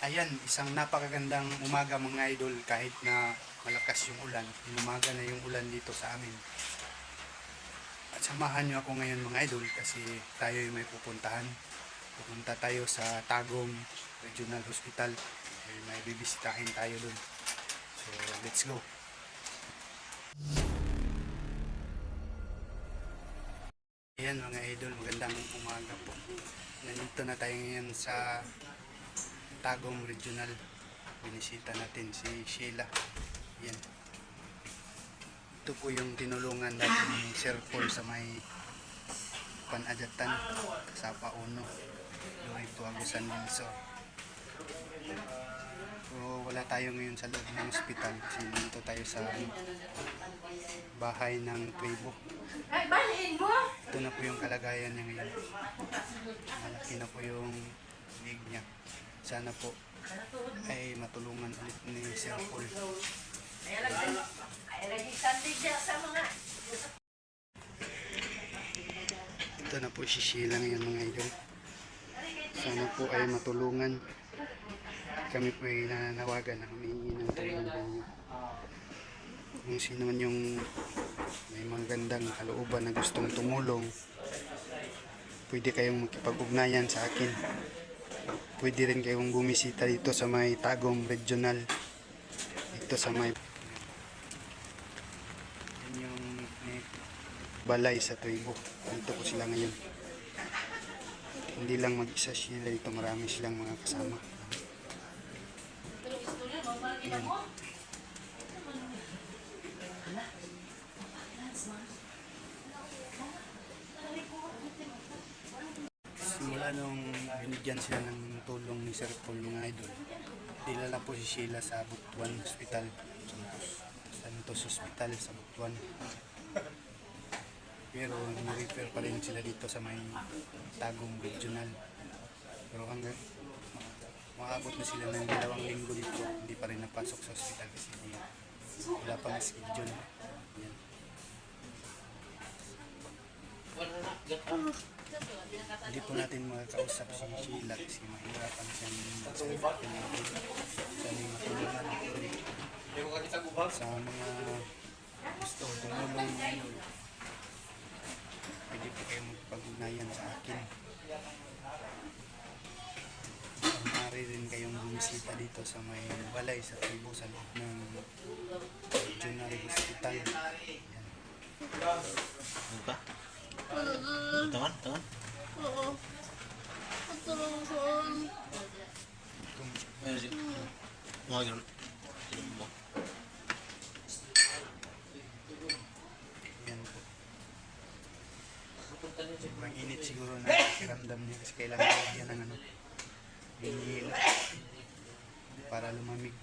Ayan, isang napakagandang umaga mga idol kahit na malakas yung ulan. Umaga na yung ulan dito sa amin. At samahan nyo ako ngayon mga idol kasi tayo ay may pupuntahan. Pupunta tayo sa Tagum Regional Hospital. May bibisitahin tayo dun. So, let's go. Ayan mga idol, magandang umaga po. Nandito na tayo ngayon sa Tagum Regional. Binisita natin si Sheila. Yan. Ito po yung tinulungan natin ni Sir Paul sa may Panajatan sa Pauno. Yung ito Agusan din. So wala tayo ngayon sa loob ng ospital kasi dito tayo sa bahay ng tribo. Ito na po yung kalagayan niya ngayon. Malaki na po yung leg niya. Sana po ay matulungan ulit ni Sir Paul. Ito na po si Sheila ngayon mga idol. Sana po ay matulungan. Kami po ay nananawagan na humingi ng tulong ninyo. Kung sino man yung may magandang kalooban na gustong tumulong, pwede kayong makipag-ugnayan sa akin. Pwede rin kayong bumisita dito sa may Tagum Regional. Dito sa may yung balay sa tribo. Dito po sila ngayon. Hindi lang mag-isa sila dito, marami silang mga kasama. Ayan. Simula nung binigyan sila ng tulong ni Sir Paul mga idol, dinala po si Sheila sa Butuan Hospital, Santos Hospital sa Butuan. Pero ni-refer pa rin sila dito sa may Tagum Regional. Pero hanggang maabot na sila ng 2 linggo dito, hindi pa rin napasok sa hospital kasi wala pang schedule. Yan. Hindi po natin makakausap si Sheila kasi mahirapan siyang matulungan sa mga gusto tumulong ngayon. Pwede po kayo magpag-ugnayan sa akin. Maaari rin kayong bumisita dito sa may balay sa tribo sa loob ng Regional Hospital. Yan. Buka? Tangan? Oo. Patulong saan? Ayan siya. Mga ganun. Yan po. Sobrang init siguro na pakiramdam niya kasi kailangan niya ng hinihila para lumamig.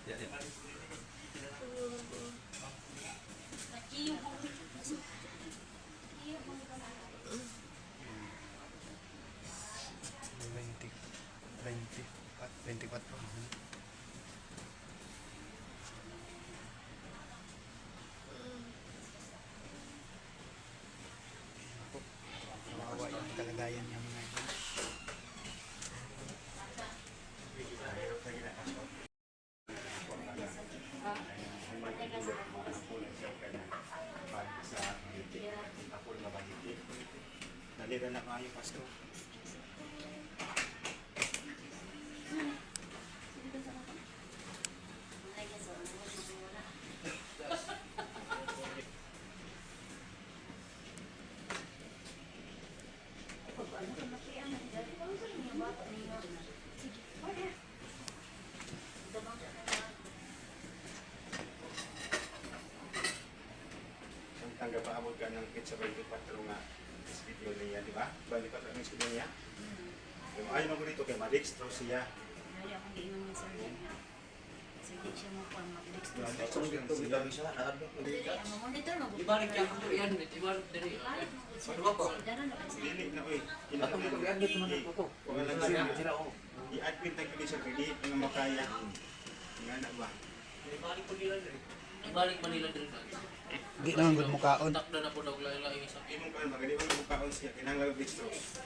Yan. Kawawa yung kalagayan niya mga idol. Dalira na kayo, Pastor. Tanggap-aabot ka ng pizza 24 nga video niya, di ba? 24 ang video niya. Ayaw mo dito kay Madextro siya. Ayaw akong giingon niya, sir. Sige siya mo po ang mag-dextrose. Madextro dito, bilang siya. Ang monitor mo. Ibalik niya ako yan, ibalik din. Ano ba po? Daran na ba siya? Dili na, oy. Atong ito, i-admit naman ako to. Wala lang sila. I-admit tayo kini sa kredit ng makaya. Nga na ba? Ibalik ko nila rin. Ibalik Manila din na. Di naman gud mukaon. Takda na po daw layo-layo sa Imong kuan magani man mo kaon siya kinahanglan dextrose.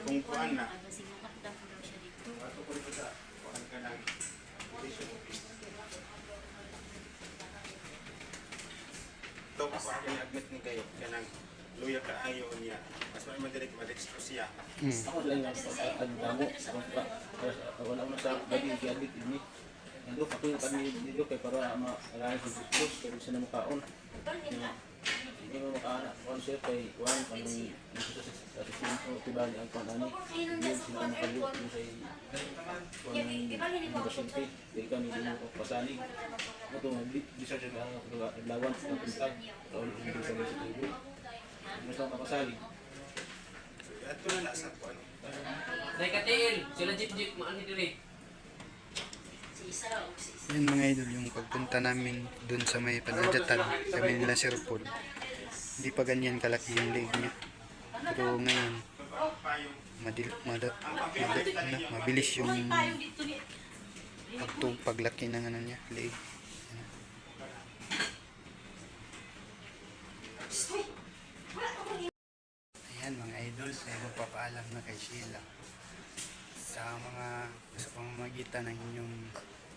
Kung kuan na Aga sinakakda po daw siya dito. ato ko rin sa kuan ka nang to pa ako admit ni kayo kanang luya ka ayo niya. Mas may direct ma-dextrose siya. Ako lang ang damo. Wala mo sa bagay gabit ini. Ando ako yung kami dito kay para ma-alay sa dito pero sa namo kaon. Hindi mo makaana. Kung siya kay kuan kanang dito sa sinto tibali ang kanani. Hindi sila makalut mo sa kuan pasyente. Di kami dito ko pasalig. Ito bisa siya ang lawan sa puntag. Tawag dito sa dito. Mas lang makasalig. Ato na nasa kuan. Nay Katil, sila jeep maani diri. Si Isa o si Isa. Yan mga idol, yung pagpunta namin dun sa may Panadyatan, kami nila Sir Paul. Hindi pa ganyan kalaki yung leg niya. Pero ngayon, mabilis yung paglaki ng ano niya, leg. Ayan mga idol, tayo magpapaalam na kay Sheila sa pamamagitan ng inyong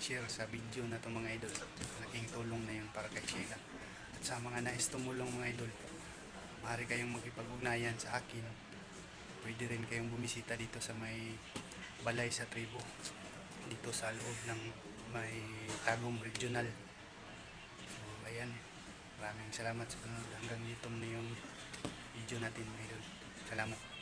share sa video na ito mga idol. Malaking tulong na yun para kay Sheila. At sa mga nais tumulong mga idol, maaari kayong magipag-ugnayan sa akin. Pwede rin kayong bumisita dito sa may balay sa tribo, dito sa loob ng may Tagum Regional. So ayan, maraming salamat sa panonood. Hanggang dito na yung video natin mga idol. Salamat.